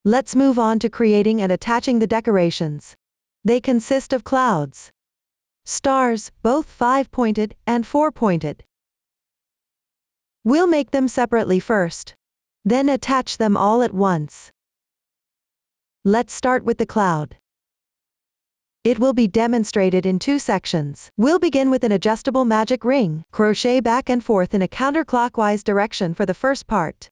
Let's move on to creating and attaching the decorations. They consist of clouds, stars, both 5-pointed and 4-pointed. We'll make them separately first, then attach them all at once. Let's start with the cloud. It will be demonstrated in 2 sections. We'll begin with an adjustable magic ring. Crochet back and forth in a counterclockwise direction for the first part.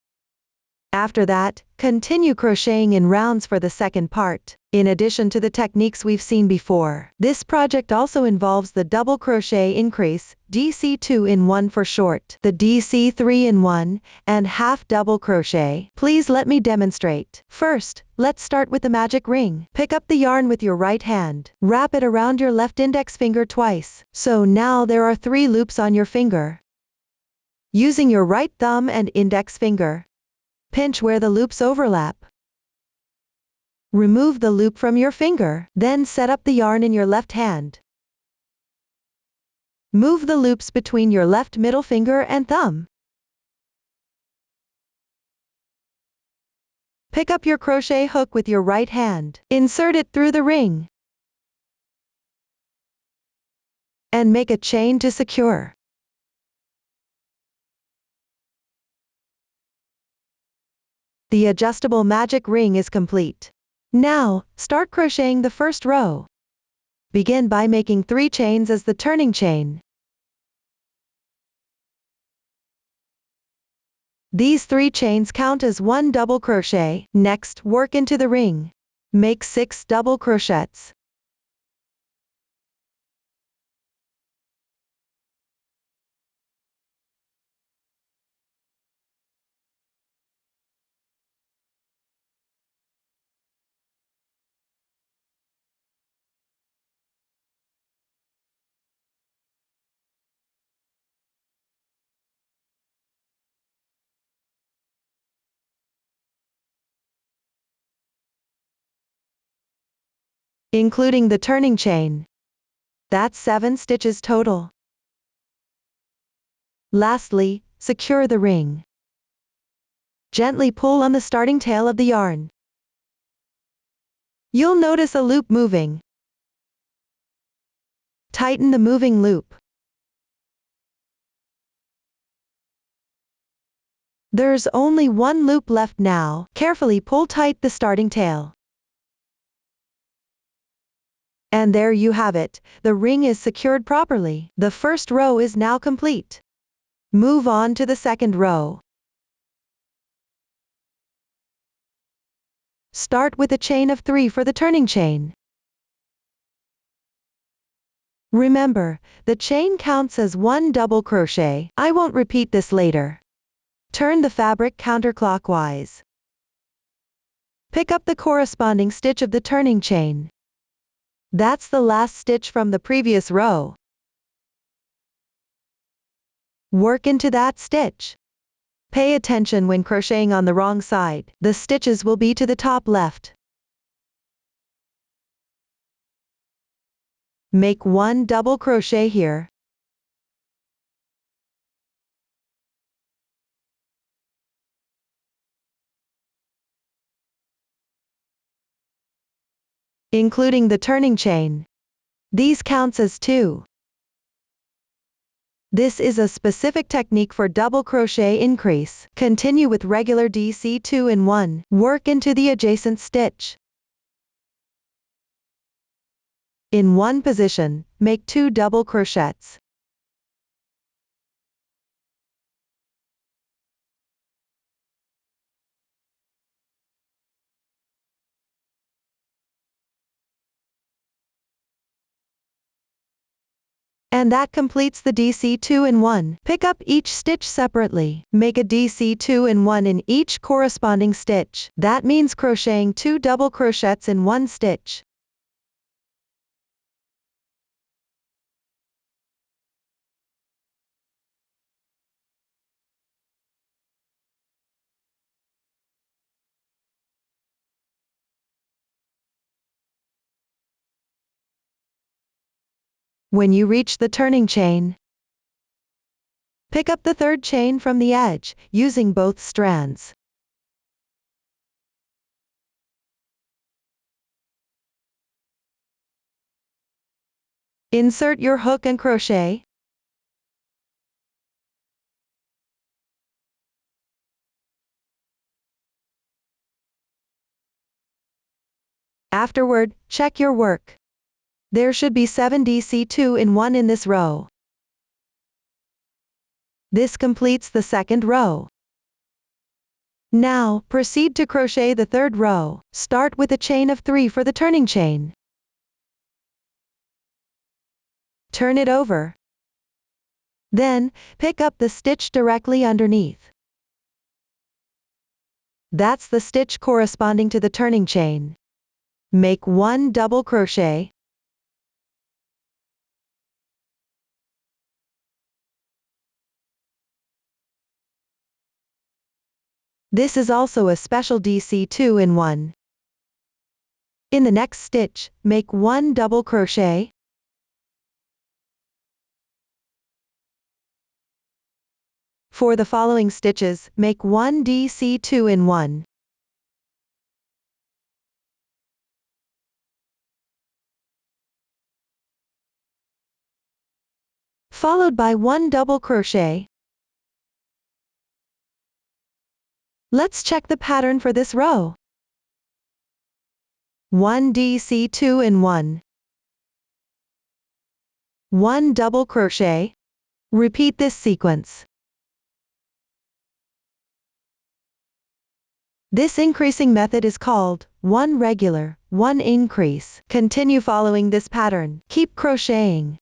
After that, continue crocheting in rounds for the second part. In addition to the techniques we've seen before, this project also involves the double crochet increase, DC 2-in-1 for short, the DC 3-in-1, and half double crochet. Please let me demonstrate. First, let's start with the magic ring. Pick up the yarn with your right hand. Wrap it around your left index finger twice. So now there are 3 loops on your finger. Using your right thumb and index finger, pinch where the loops overlap. Remove the loop from your finger, then set up the yarn in your left hand. Move the loops between your left middle finger and thumb. Pick up your crochet hook with your right hand. Insert it through the ring. And make a chain to secure. The adjustable magic ring is complete. Now, start crocheting the first row. Begin by making 3 chains as the turning chain. These 3 chains count as 1 double crochet. Next, work into the ring. Make 6 double crochets. Including the turning chain. That's 7 stitches total. Lastly, secure the ring. Gently pull on the starting tail of the yarn. You'll notice a loop moving. Tighten the moving loop. There's only 1 loop left now. Carefully pull tight the starting tail. And there you have it, the ring is secured properly. The first row is now complete. Move on to the second row. Start with a chain of 3 for the turning chain. Remember, the chain counts as 1 double crochet. I won't repeat this later. Turn the fabric counterclockwise. Pick up the corresponding stitch of the turning chain. That's the last stitch from the previous row. Work into that stitch. Pay attention when crocheting on the wrong side. The stitches will be to the top left. Make 1 double crochet here. Including the turning chain. These counts as 2. This is a specific technique for double crochet increase. Continue with regular DC 2-in-1. Work into the adjacent stitch. In one position, make 2 double crochets. And that completes the DC 2-in-1. Pick up each stitch separately. Make a DC 2-in-1 in each corresponding stitch. That means crocheting 2 double crochets in 1 stitch. When you reach the turning chain, pick up the 3rd chain from the edge, using both strands. Insert your hook and crochet. Afterward, check your work. There should be 7 DC2 in 1 in this row. This completes the second row. Now, proceed to crochet the third row. Start with a chain of 3 for the turning chain. Turn it over. Then, pick up the stitch directly underneath. That's the stitch corresponding to the turning chain. Make 1 double crochet. This is also a special DC2 in 1. In the next stitch, make 1 double crochet. For the following stitches, make 1 DC2 in 1. Followed by 1 double crochet. Let's check the pattern for this row. 1 DC2 in 1. 1 double crochet. Repeat this sequence. This increasing method is called 1 regular, 1 increase. Continue following this pattern. Keep crocheting.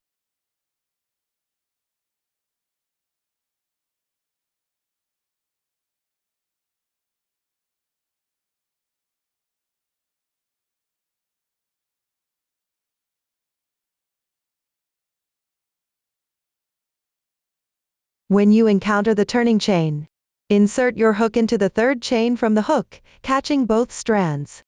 When you encounter the turning chain, insert your hook into the third chain from the hook, catching both strands.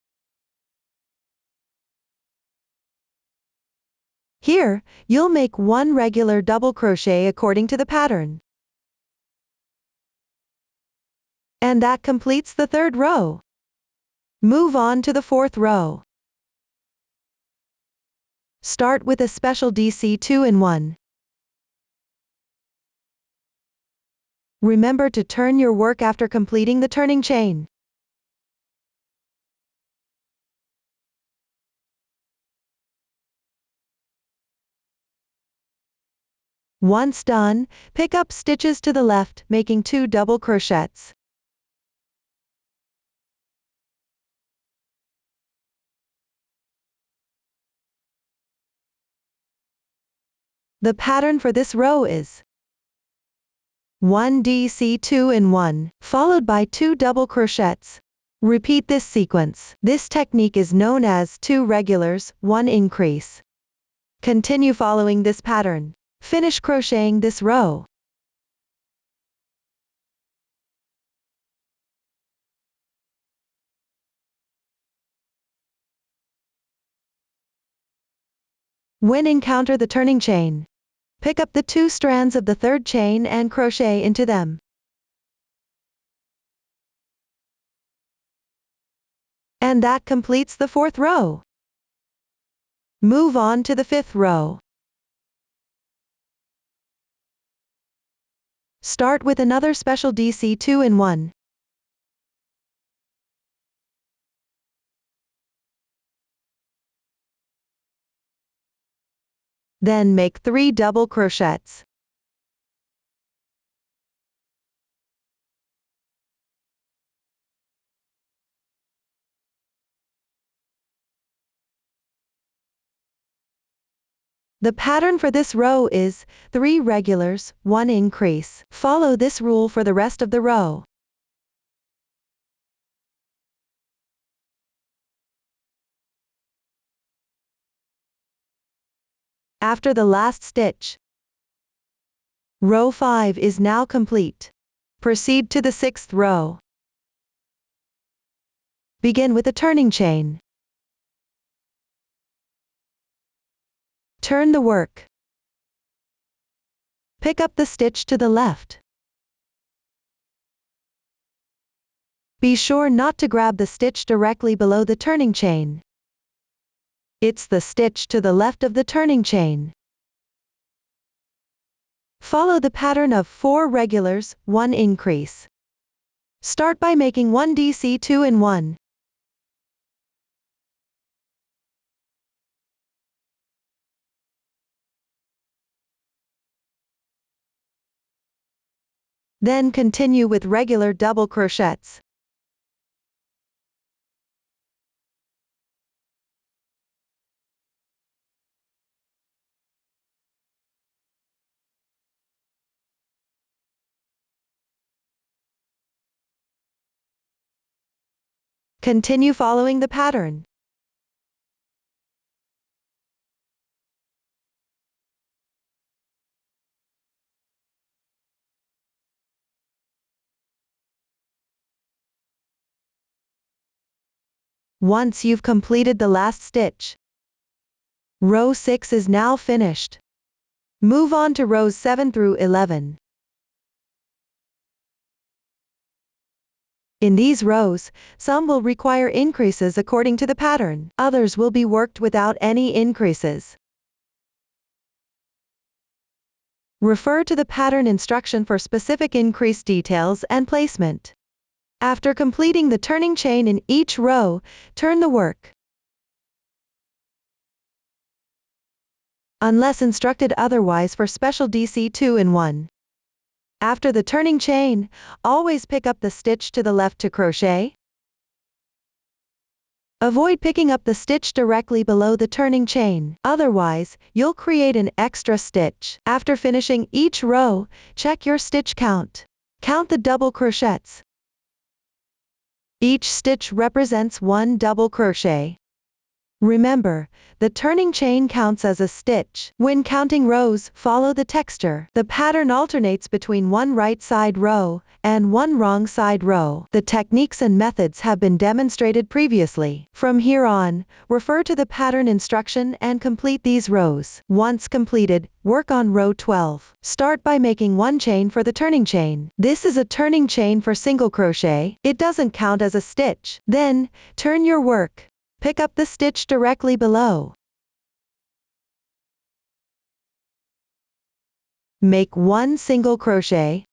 Here, you'll make 1 regular double crochet according to the pattern. And that completes the third row. Move on to the fourth row. Start with a special DC2 in 1. Remember to turn your work after completing the turning chain. Once done, pick up stitches to the left, making 2 double crochets. The pattern for this row is 1 DC2 in 1, followed by 2 double crochets. Repeat this sequence. This technique is known as 2 regulars, 1 increase. Continue following this pattern. Finish crocheting this row. When encounter the turning chain, pick up the 2 strands of the third chain and crochet into them. And that completes the fourth row. Move on to the fifth row. Start with another special DC2 in 1. Then make 3 double crochets. The pattern for this row is 3 regulars, 1 increase. Follow this rule for the rest of the row. After the last stitch, row 5 is now complete. Proceed to the 6th row. Begin with a turning chain. Turn the work. Pick up the stitch to the left. Be sure not to grab the stitch directly below the turning chain. It's the stitch to the left of the turning chain. Follow the pattern of 4 regulars, 1 increase. Start by making 1 DC 2 in 1. Then continue with regular double crochets. Continue following the pattern. Once you've completed the last stitch, row 6 is now finished. Move on to rows 7 through 11. In these rows, some will require increases according to the pattern, others will be worked without any increases. Refer to the pattern instruction for specific increase details and placement. After completing the turning chain in each row, turn the work. Unless instructed otherwise for special DC 2 in 1. After the turning chain, always pick up the stitch to the left to crochet. Avoid picking up the stitch directly below the turning chain, otherwise, you'll create an extra stitch. After finishing each row, check your stitch count. Count the double crochets. Each stitch represents 1 double crochet. Remember, the turning chain counts as a stitch. When counting rows, follow the texture. The pattern alternates between 1 right side row and 1 wrong side row. The techniques and methods have been demonstrated previously. From here on, refer to the pattern instruction and complete these rows. Once completed, work on row 12. Start by making 1 chain for the turning chain. This is a turning chain for single crochet. It doesn't count as a stitch. Then, turn your work. Pick up the stitch directly below. Make 1 single crochet.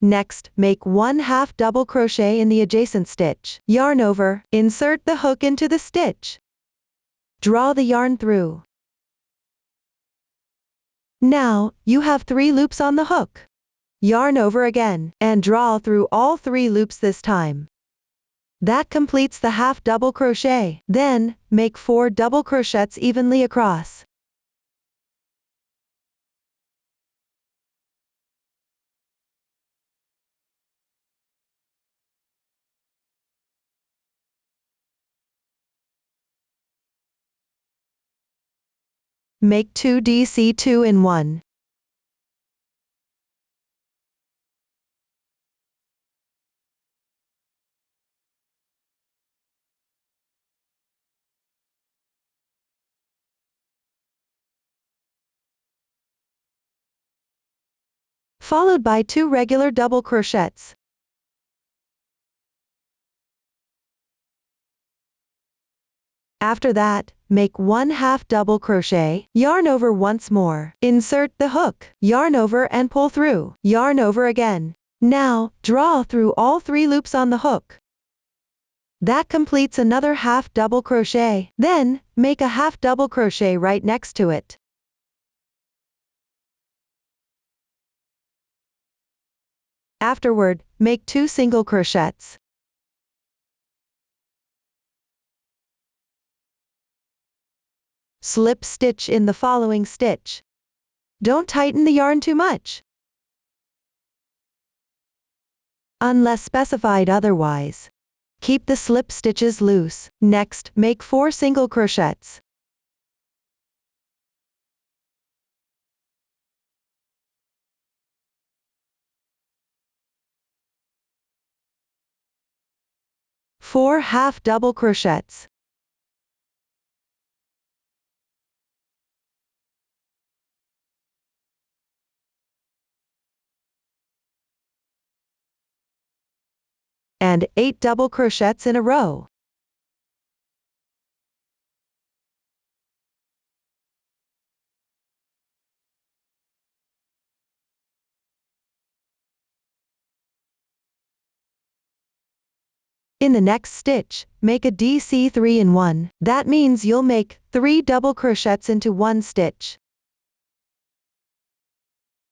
Next, make 1 half double crochet in the adjacent stitch. Yarn over, insert the hook into the stitch. Draw the yarn through. Now, you have 3 loops on the hook. Yarn over again, and draw through all 3 loops this time. That completes the half double crochet. Then, make 4 double crochets evenly across. Make 2 DC 2 in 1. Followed by 2 regular double crochets. After that, make 1 half double crochet, yarn over once more, insert the hook, yarn over and pull through, yarn over again. Now, draw through all 3 loops on the hook. That completes another half double crochet. Then, make a half double crochet right next to it. Afterward, make 2 single crochets. Slip stitch in the following stitch. Don't tighten the yarn too much, unless specified otherwise. Keep the slip stitches loose. Next, make 4 single crochets. Four half double crochets. And 8 double crochets in a row. In the next stitch, make a DC 3 in 1. That means you'll make 3 double crochets into one stitch.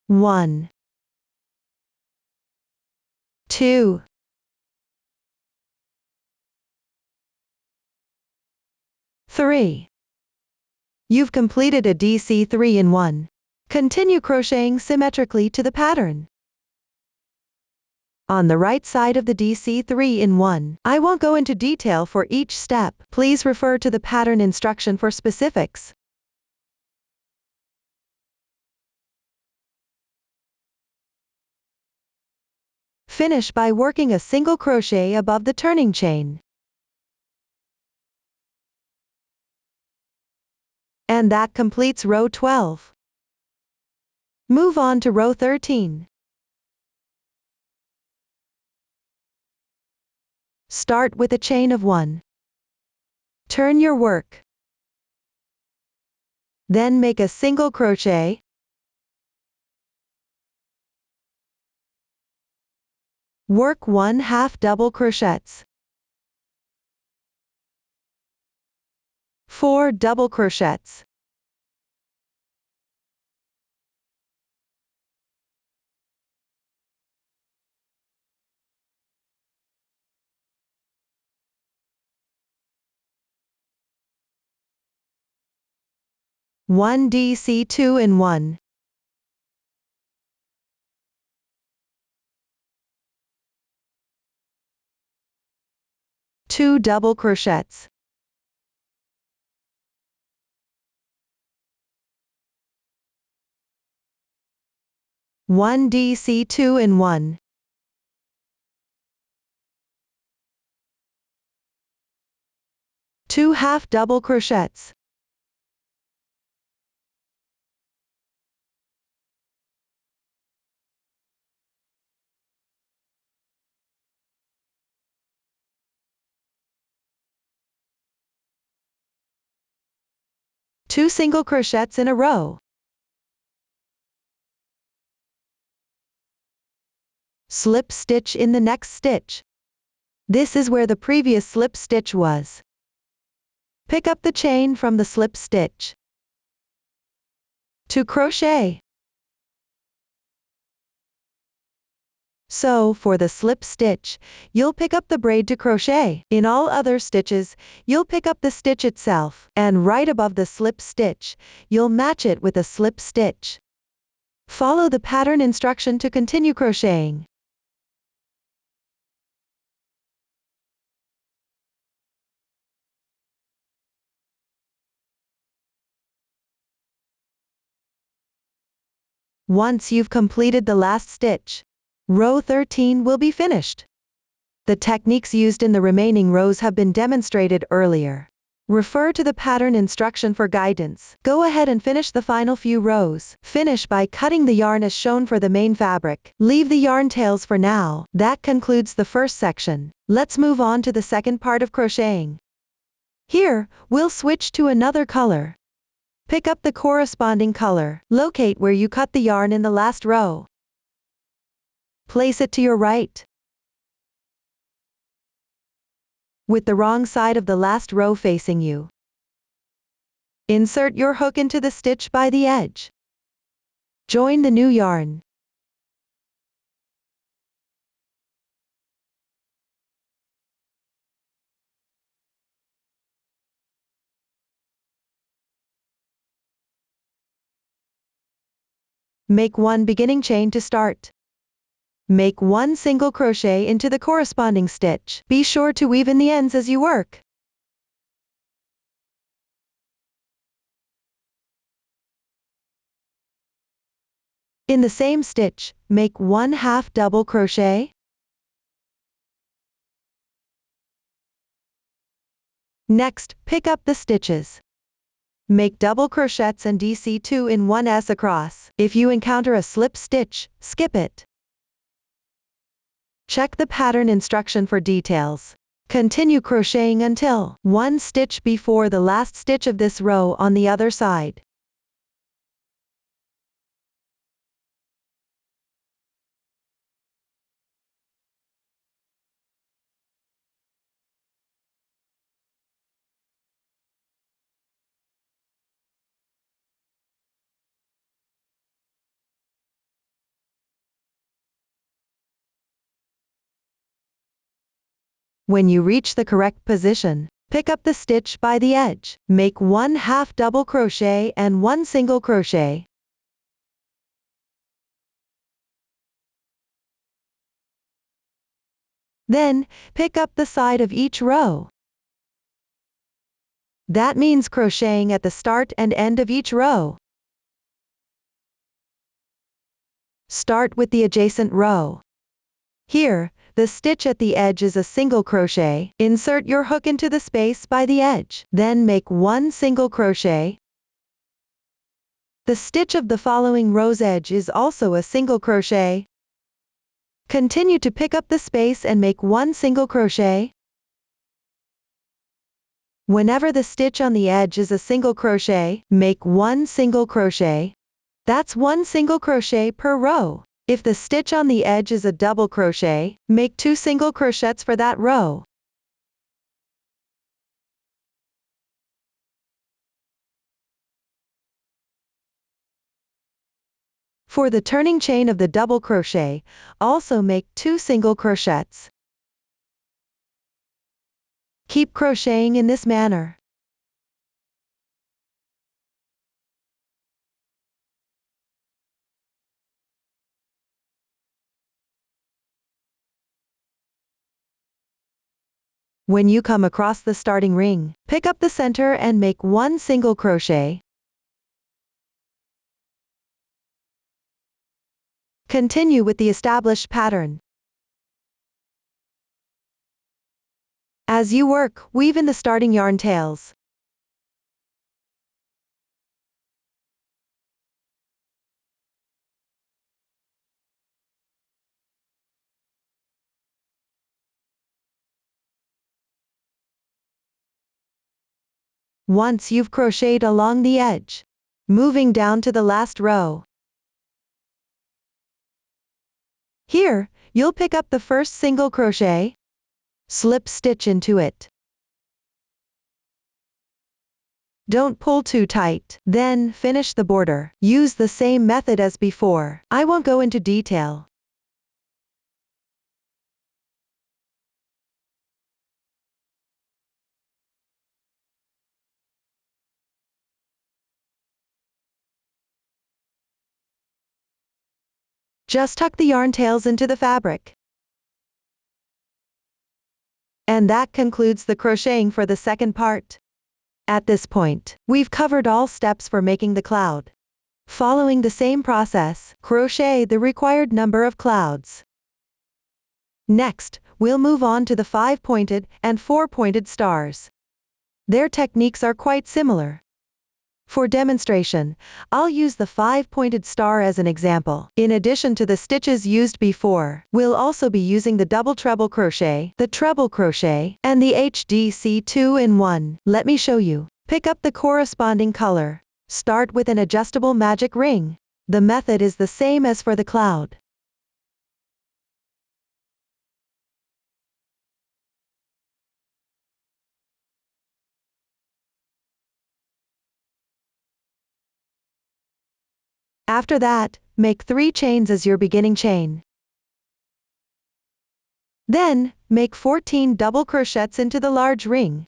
1, 2, 3. You've completed a DC 3 in 1. Continue crocheting symmetrically to the pattern. On the right side of the DC 3 in 1, I won't go into detail for each step. Please refer to the pattern instruction for specifics. Finish by working a single crochet above the turning chain. And that completes row 12. Move on to row 13. Start with a chain of 1. Turn your work. Then make a single crochet. Work 1/2 double crochets. 4 double crochets. 1 DC 2 in 1. 2 double crochets. 1 DC 2 in 1. 2 half double crochets. 2 single crochets in a row. Slip stitch in the next stitch. This is where the previous slip stitch was. Pick up the chain from the slip stitch. To crochet. So, for the slip stitch, you'll pick up the braid to crochet. In all other stitches, you'll pick up the stitch itself, and right above the slip stitch, you'll match it with a slip stitch. Follow the pattern instruction to continue crocheting. Once you've completed the last stitch, row 13 will be finished. The techniques used in the remaining rows have been demonstrated earlier. Refer to the pattern instruction for guidance. Go ahead and finish the final few rows. Finish by cutting the yarn as shown for the main fabric. Leave the yarn tails for now. That concludes the first section. Let's move on to the second part of crocheting. Here, we'll switch to another color. Pick up the corresponding color. Locate where you cut the yarn in the last row. Place it to your right, with the wrong side of the last row facing you. Insert your hook into the stitch by the edge. Join the new yarn. Make one beginning chain to start. Make one single crochet into the corresponding stitch. Be sure to weave in the ends as you work. In the same stitch, make 1/2 double crochet. Next, pick up the stitches. Make double crochets and DC 2 in 1 as across. If you encounter a slip stitch, skip it. Check the pattern instruction for details. Continue crocheting until one stitch before the last stitch of this row on the other side. When you reach the correct position, pick up the stitch by the edge. Make 1 half double crochet and 1 single crochet. Then, pick up the side of each row. That means crocheting at the start and end of each row. Start with the adjacent row. Here, the stitch at the edge is a single crochet. Insert your hook into the space by the edge. Then make 1 single crochet. The stitch of the following row's edge is also a single crochet. Continue to pick up the space and make 1 single crochet. Whenever the stitch on the edge is a single crochet, make 1 single crochet. That's 1 single crochet per row. If the stitch on the edge is a double crochet, make 2 single crochets for that row. For the turning chain of the double crochet, also make 2 single crochets. Keep crocheting in this manner. When you come across the starting ring, pick up the center and make 1 single crochet. Continue with the established pattern. As you work, weave in the starting yarn tails. Once you've crocheted along the edge, moving down to the last row. Here, you'll pick up the first single crochet, slip stitch into it. Don't pull too tight. Then, finish the border. Use the same method as before. I won't go into detail. Just tuck the yarn tails into the fabric. And that concludes the crocheting for the second part. At this point, we've covered all steps for making the cloud. Following the same process, crochet the required number of clouds. Next, we'll move on to the 5-pointed and 4-pointed stars. Their techniques are quite similar. For demonstration, I'll use the 5-pointed star as an example. In addition to the stitches used before, we'll also be using the double treble crochet, the treble crochet, and the HDC 2-in-1. Let me show you. Pick up the corresponding color. Start with an adjustable magic ring. The method is the same as for the cloud. After that, make 3 chains as your beginning chain. Then, make 14 double crochets into the large ring.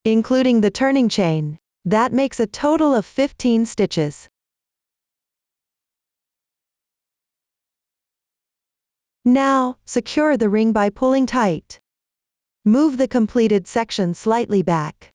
Including the turning chain. That makes a total of 15 stitches. Now, secure the ring by pulling tight. Move the completed section slightly back.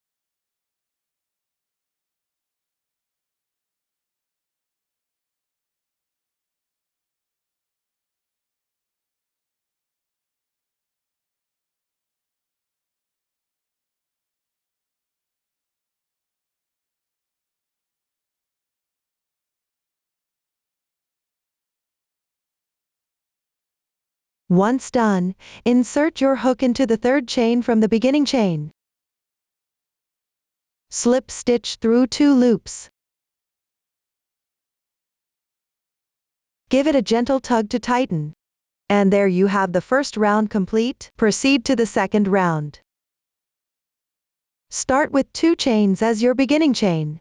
Once done, insert your hook into the third chain from the beginning chain. Slip stitch through 2 loops. Give it a gentle tug to tighten. And there you have the first round complete. Proceed to the second round. Start with 2 chains as your beginning chain.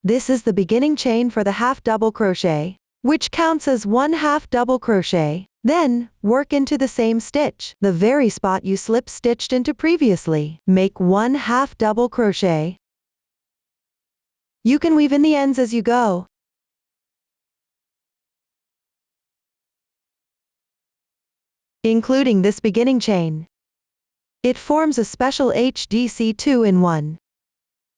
This is the beginning chain for the half double crochet, which counts as one half double crochet. Then, work into the same stitch, the very spot you slip stitched into previously. Make one half double crochet. You can weave in the ends as you go. Including this beginning chain. It forms a special HDC 2-in-1.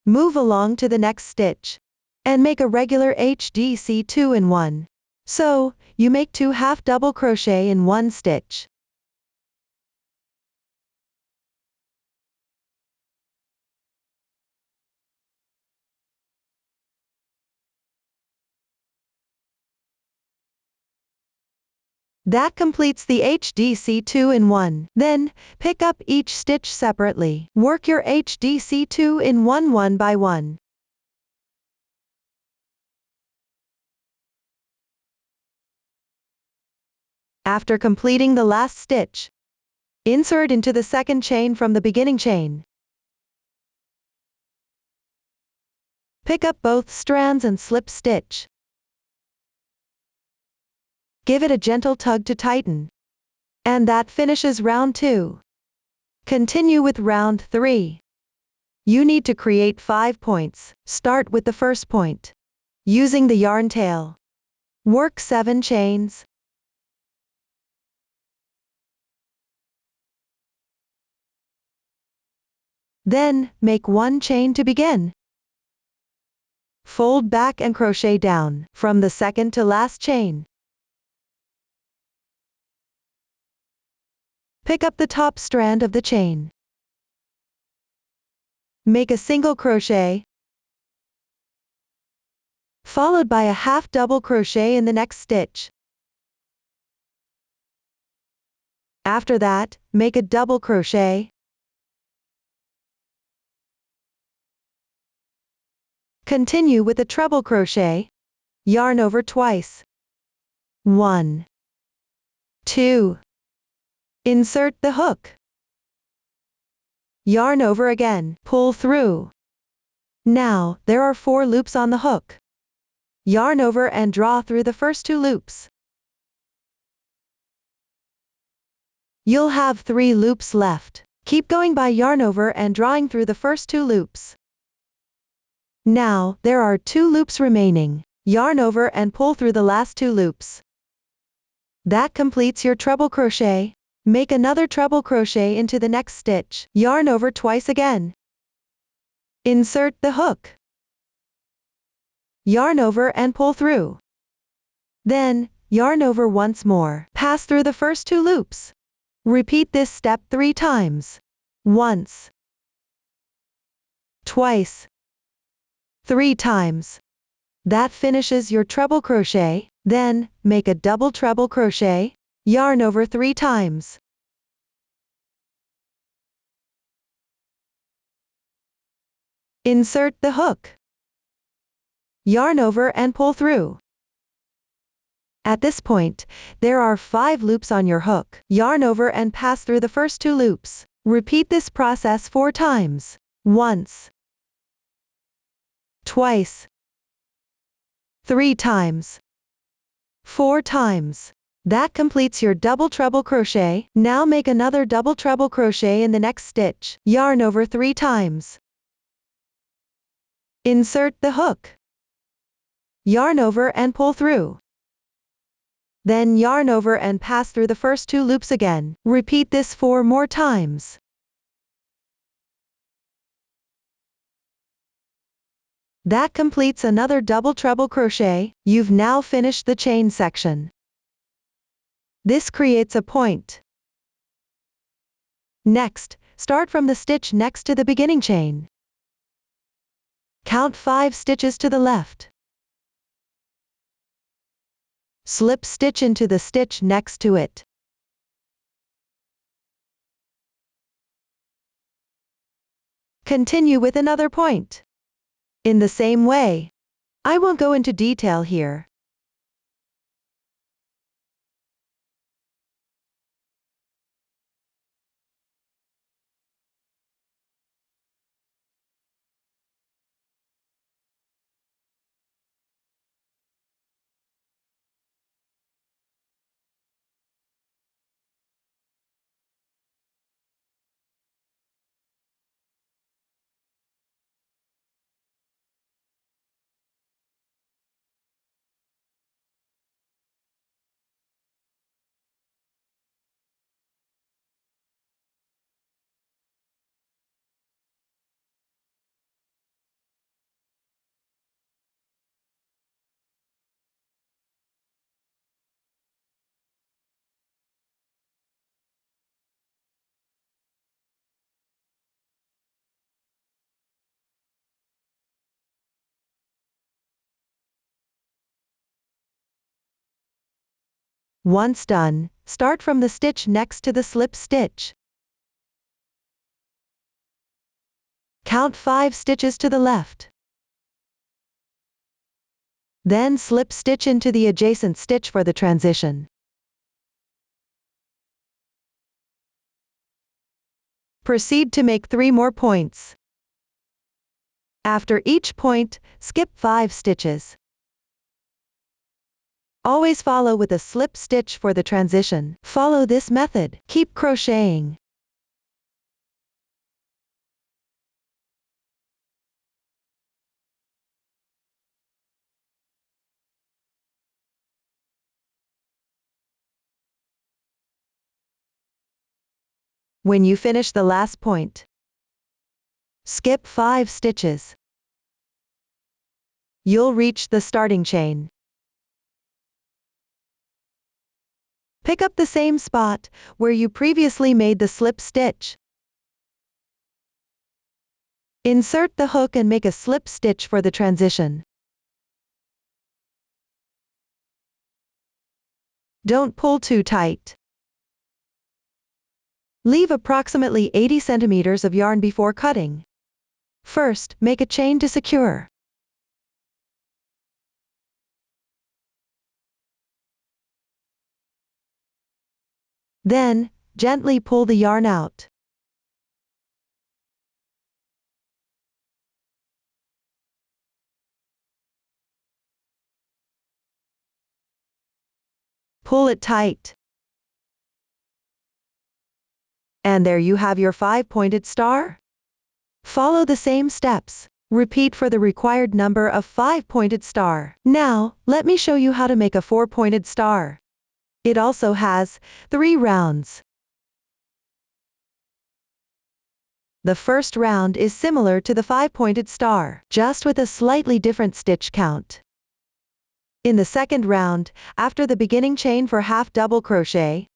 Move along to the next stitch and make a regular HDC 2-in-1. So, you make 2 half double crochet in one stitch. That completes the HDC 2-in-1. Then, pick up each stitch separately. Work your HDC 2-in-1 one by one. After completing the last stitch, insert into the second chain from the beginning chain. Pick up both strands and slip stitch. Give it a gentle tug to tighten. And that finishes round 2. Continue with round 3. You need to create 5 points. Start with the first point. Using the yarn tail. Work 7 chains. Then, make 1 chain to begin. Fold back and crochet down from the second to last chain. Pick up the top strand of the chain. Make a single crochet, followed by a half double crochet in the next stitch. After that, make a double crochet. Continue with a treble crochet. Yarn over twice. 1, 2. Insert the hook. Yarn over again. Pull through. Now, there are 4 loops on the hook. Yarn over and draw through the first 2 loops. You'll have 3 loops left. Keep going by yarn over and drawing through the first 2 loops. Now, there are 2 loops remaining. Yarn over and pull through the last 2 loops. That completes your treble crochet. Make another treble crochet into the next stitch. Yarn over twice again. Insert the hook. Yarn over and pull through. Then, yarn over once more. Pass through the first 2 loops. Repeat this step 3 times. Once. Twice. 3 times. That finishes your treble crochet. Then, make a double treble crochet. Yarn over 3 times. Insert the hook. Yarn over and pull through. At this point, there are 5 loops on your hook. Yarn over and pass through the first 2 loops. Repeat this process 4 times. Once. Twice. 3 times. 4 times. That completes your double treble crochet. Now make another double treble crochet in the next stitch. Yarn over 3 times. Insert the hook. Yarn over and pull through. Then yarn over and pass through the first 2 loops again. Repeat this 4 more times. That completes another double treble crochet. You've now finished the chain section. This creates a point. Next, start from the stitch next to the beginning chain. Count 5 stitches to the left. Slip stitch into the stitch next to it. Continue with another point. In the same way. I won't go into detail here. Once done, start from the stitch next to the slip stitch. Count 5 stitches to the left. Then slip stitch into the adjacent stitch for the transition. Proceed to make 3 more points. After each point, skip 5 stitches. Always follow with a slip stitch for the transition. Follow this method. Keep crocheting. When you finish the last point, skip 5 stitches. You'll reach the starting chain. Pick up the same spot where you previously made the slip stitch. Insert the hook and make a slip stitch for the transition. Don't pull too tight. Leave approximately 80 centimeters of yarn before cutting. First, make a chain to secure. Then, gently pull the yarn out. Pull it tight. And there you have your 5-pointed star. Follow the same steps. Repeat for the required number of 5-pointed star. Now, let me show you how to make a 4-pointed star. It also has 3 rounds. The first round is similar to the 5-pointed star, just with a slightly different stitch count. In the second round, after the beginning chain for half double crochet,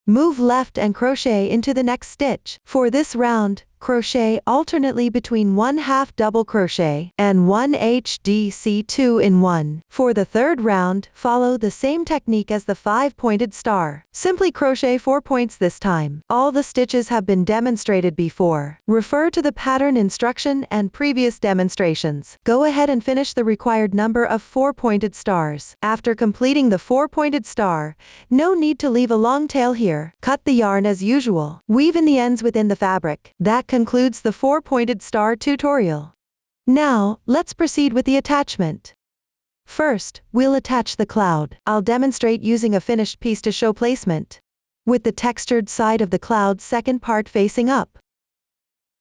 move left and crochet into the next stitch. For this round, crochet alternately between 1 half double crochet and 1 HDC 2-in-1. For the third round, follow the same technique as the 5-pointed star. Simply crochet 4 points this time. All the stitches have been demonstrated before. Refer to the pattern instruction and previous demonstrations. Go ahead and finish the required number of 4-pointed stars. After completing the 4-pointed star, no need to leave a long tail here. Cut the yarn as usual. Weave in the ends within the fabric. That concludes the 4-pointed star tutorial. Now, let's proceed with the attachment. First, we'll attach the cloud. I'll demonstrate using a finished piece to show placement. With the textured side of the cloud's second part facing up,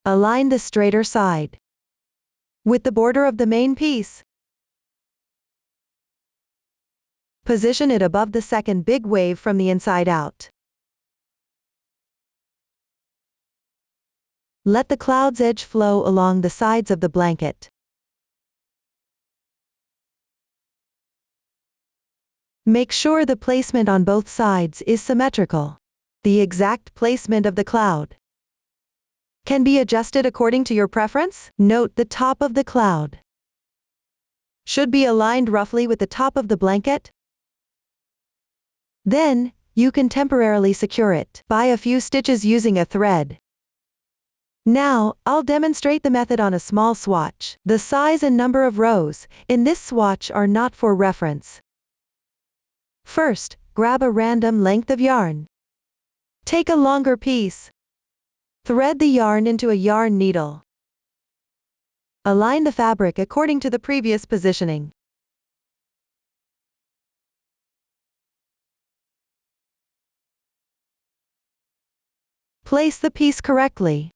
align the straighter side with the border of the main piece. Position it above the second big wave from the inside out. Let the cloud's edge flow along the sides of the blanket. Make sure the placement on both sides is symmetrical. The exact placement of the cloud can be adjusted according to your preference. Note the top of the cloud should be aligned roughly with the top of the blanket. Then, you can temporarily secure it by a few stitches using a thread. Now, I'll demonstrate the method on a small swatch. The size and number of rows in this swatch are not for reference. First, grab a random length of yarn. Take a longer piece. Thread the yarn into a yarn needle. Align the fabric according to the previous positioning. Place the piece correctly.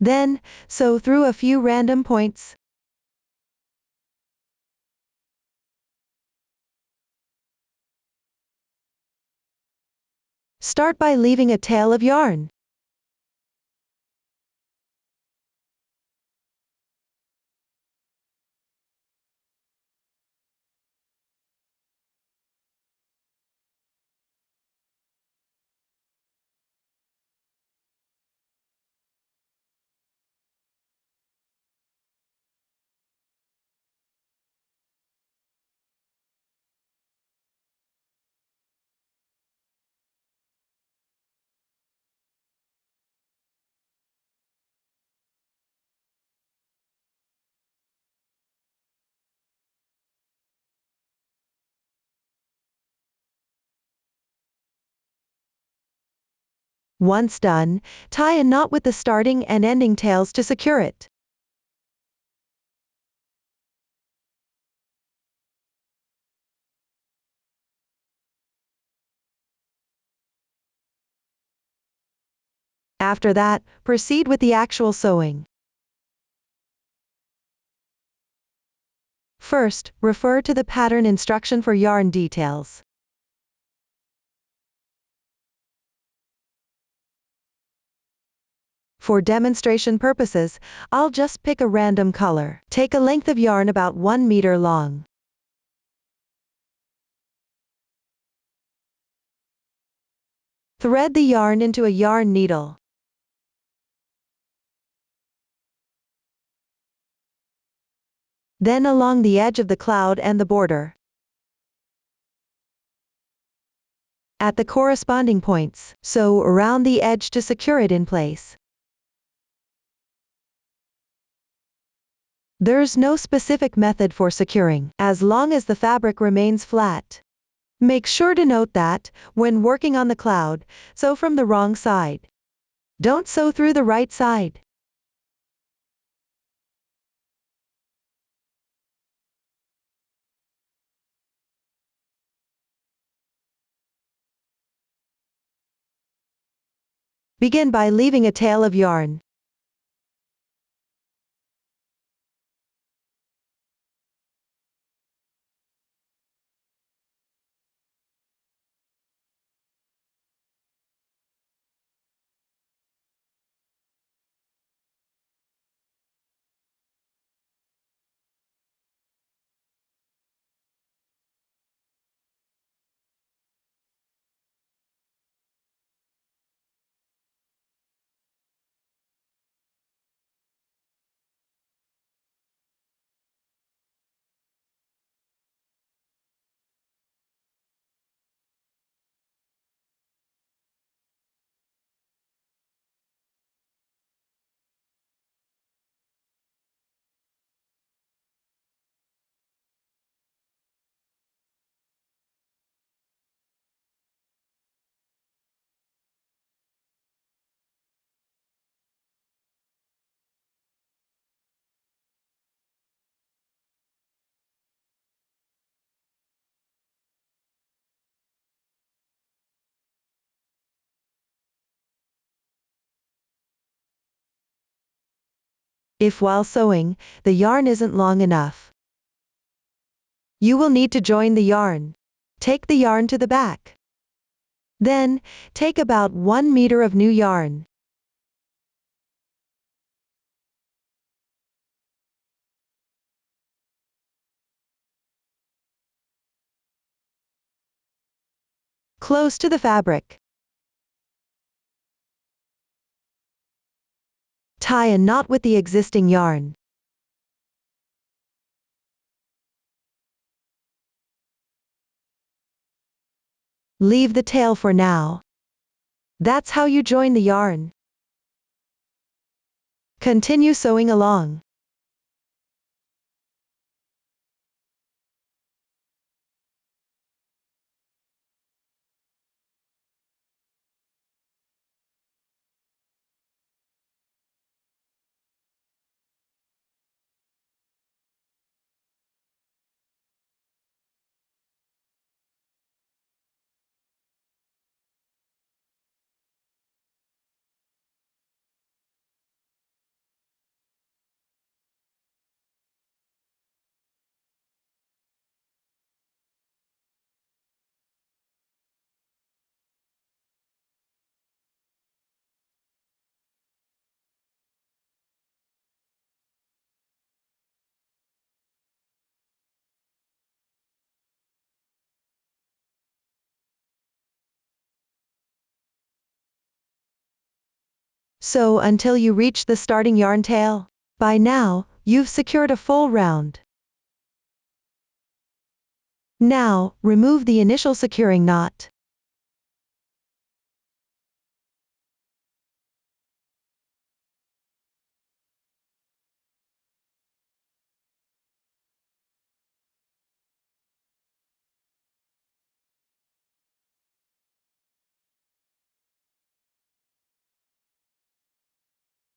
Then, sew through a few random points. Start by leaving a tail of yarn. Once done, tie a knot with the starting and ending tails to secure it. After that, proceed with the actual sewing. First, refer to the pattern instruction for yarn details. For demonstration purposes, I'll just pick a random color. Take a length of yarn about 1 meter long. Thread the yarn into a yarn needle. Then along the edge of the cloud and the border. At the corresponding points, sew around the edge to secure it in place. There's no specific method for securing, as long as the fabric remains flat. Make sure to note that, when working on the cloud, sew from the wrong side. Don't sew through the right side. Begin by leaving a tail of yarn. If while sewing, the yarn isn't long enough, you will need to join the yarn. Take the yarn to the back. Then, take about 1 meter of new yarn. Close to the fabric. Tie a knot with the existing yarn. Leave the tail for now. That's how you join the yarn. Continue sewing along. Sew until you reach the starting yarn tail. By now, you've secured a full round. Now, remove the initial securing knot.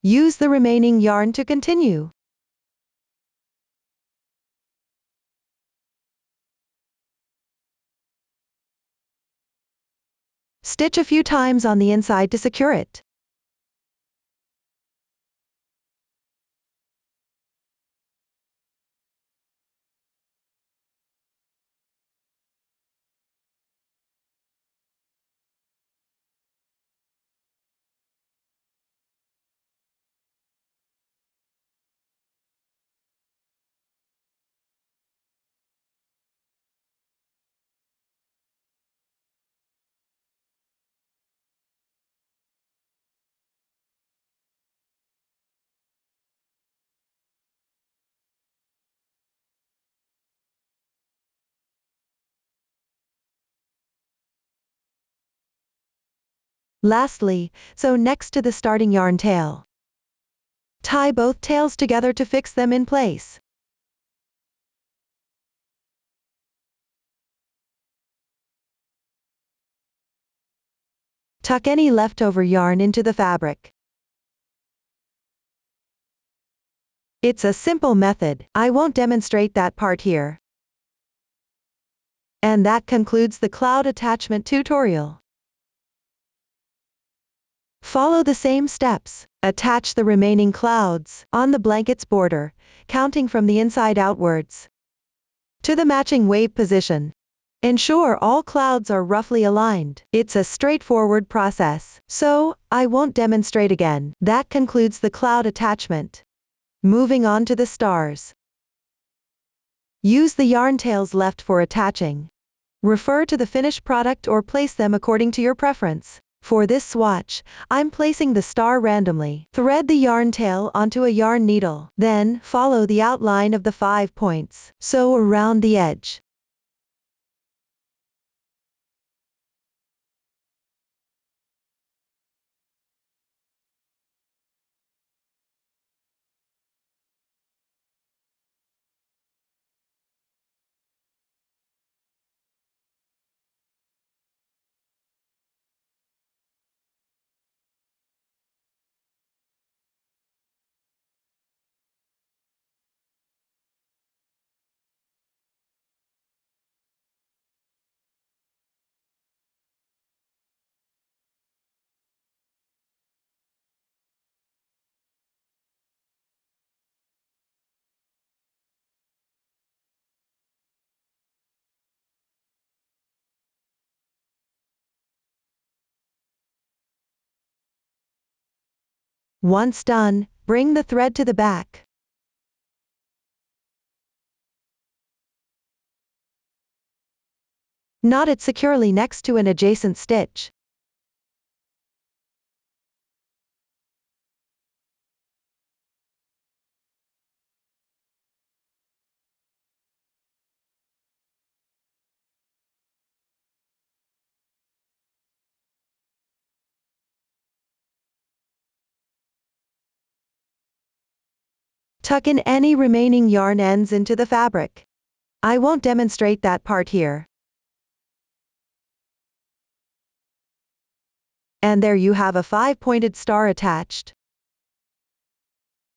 Use the remaining yarn to continue. Stitch a few times on the inside to secure it. Lastly, sew next to the starting yarn tail. Tie both tails together to fix them in place. Tuck any leftover yarn into the fabric. It's a simple method. I won't demonstrate that part here. And that concludes the cloud attachment tutorial. Follow the same steps. Attach the remaining clouds on the blanket's border, counting from the inside outwards to the matching wave position. Ensure all clouds are roughly aligned. It's a straightforward process, so I won't demonstrate again. That concludes the cloud attachment. Moving on to the stars. Use the yarn tails left for attaching. Refer to the finished product or place them according to your preference. For this swatch, I'm placing the star randomly. Thread the yarn tail onto a yarn needle. Then, follow the outline of the 5 points. Sew around the edge. Once done, bring the thread to the back. Knot it securely next to an adjacent stitch. Tuck in any remaining yarn ends into the fabric. I won't demonstrate that part here. And there you have a 5-pointed star attached.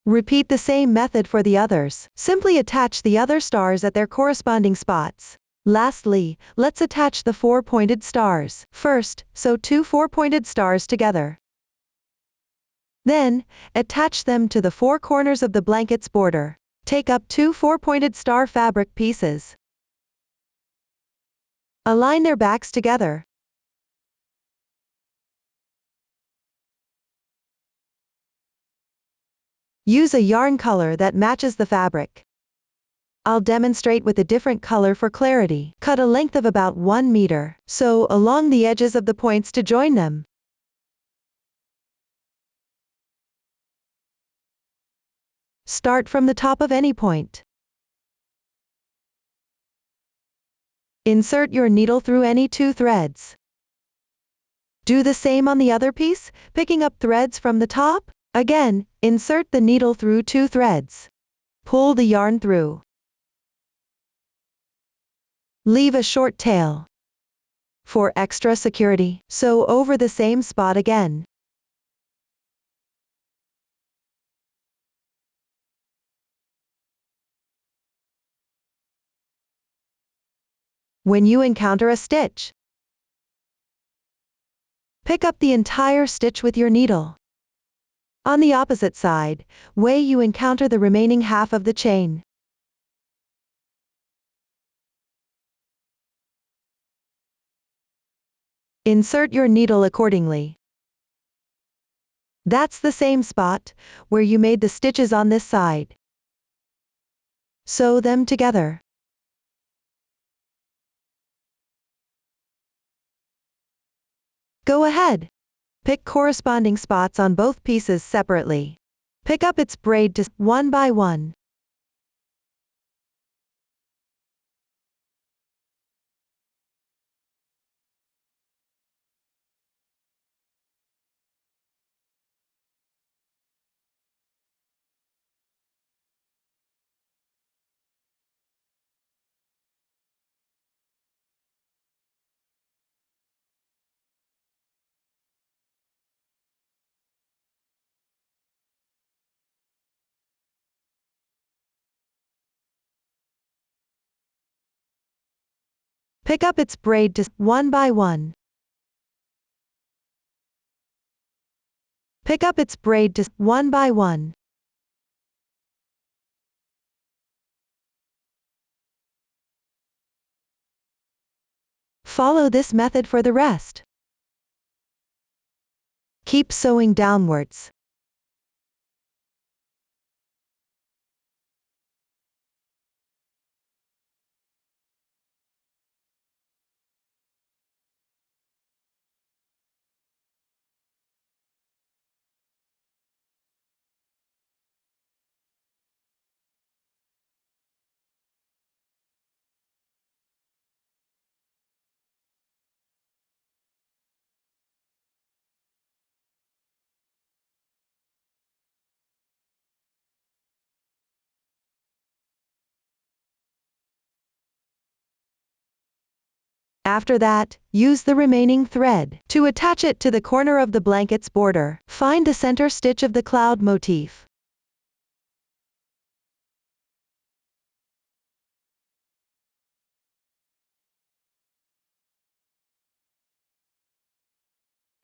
Repeat the same method for the others. Simply attach the other stars at their corresponding spots. Lastly, let's attach the 4-pointed stars. First, sew 2 4-pointed stars together. Then, attach them to the 4 corners of the blanket's border. Take up 2 4-pointed star fabric pieces. Align their backs together. Use a yarn color that matches the fabric. I'll demonstrate with a different color for clarity. Cut a length of about 1 meter. Sew along the edges of the points to join them. Start from the top of any point. Insert your needle through any 2 threads. Do the same on the other piece, picking up threads from the top. Again, insert the needle through 2 threads. Pull the yarn through. Leave a short tail. For extra security, sew over the same spot again. When you encounter a stitch, pick up the entire stitch with your needle. On the opposite side, way you encounter the remaining half of the chain. Insert your needle accordingly. That's the same spot where you made the stitches on this side. Sew them together. Go ahead. Pick corresponding spots on both pieces separately. Pick up its braid to one by one. Pick up its braid to one by one. Pick up its braid to one by one. Follow this method for the rest. Keep sewing downwards. After that, use the remaining thread to attach it to the corner of the blanket's border. Find the center stitch of the cloud motif.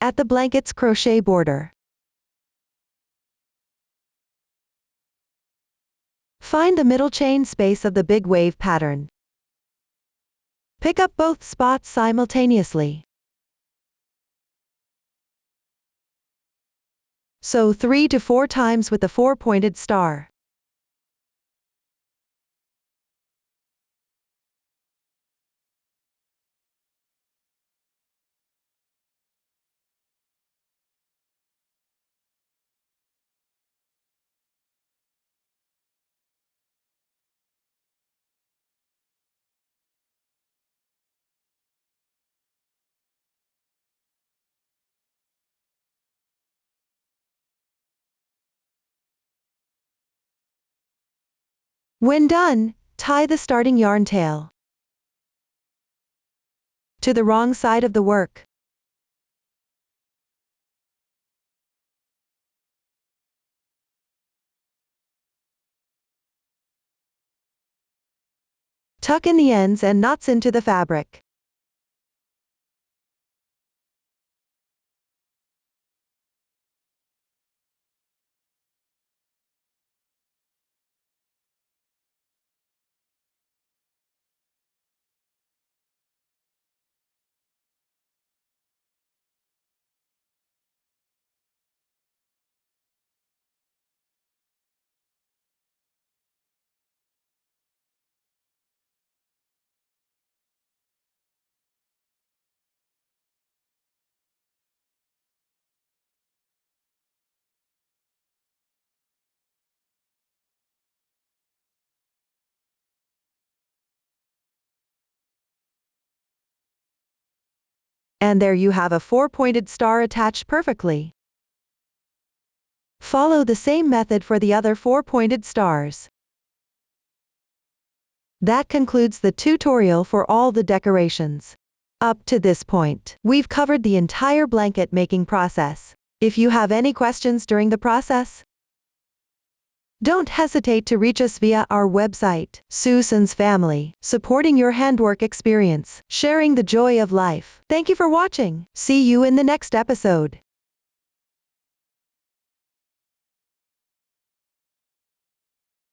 At the blanket's crochet border. Find the middle chain space of the big wave pattern. Pick up both spots simultaneously. Sew 3 to 4 times with the 4-pointed star. When done, tie the starting yarn tail to the wrong side of the work. Tuck in the ends and knots into the fabric. And there you have a 4-pointed star attached perfectly. Follow the same method for the other 4-pointed stars. That concludes the tutorial for all the decorations. Up to this point, we've covered the entire blanket making process. If you have any questions during the process, Don't hesitate to reach us via our website, Susan's Family, supporting your handwork experience, sharing the joy of life. Thank you for watching. See you in the next episode.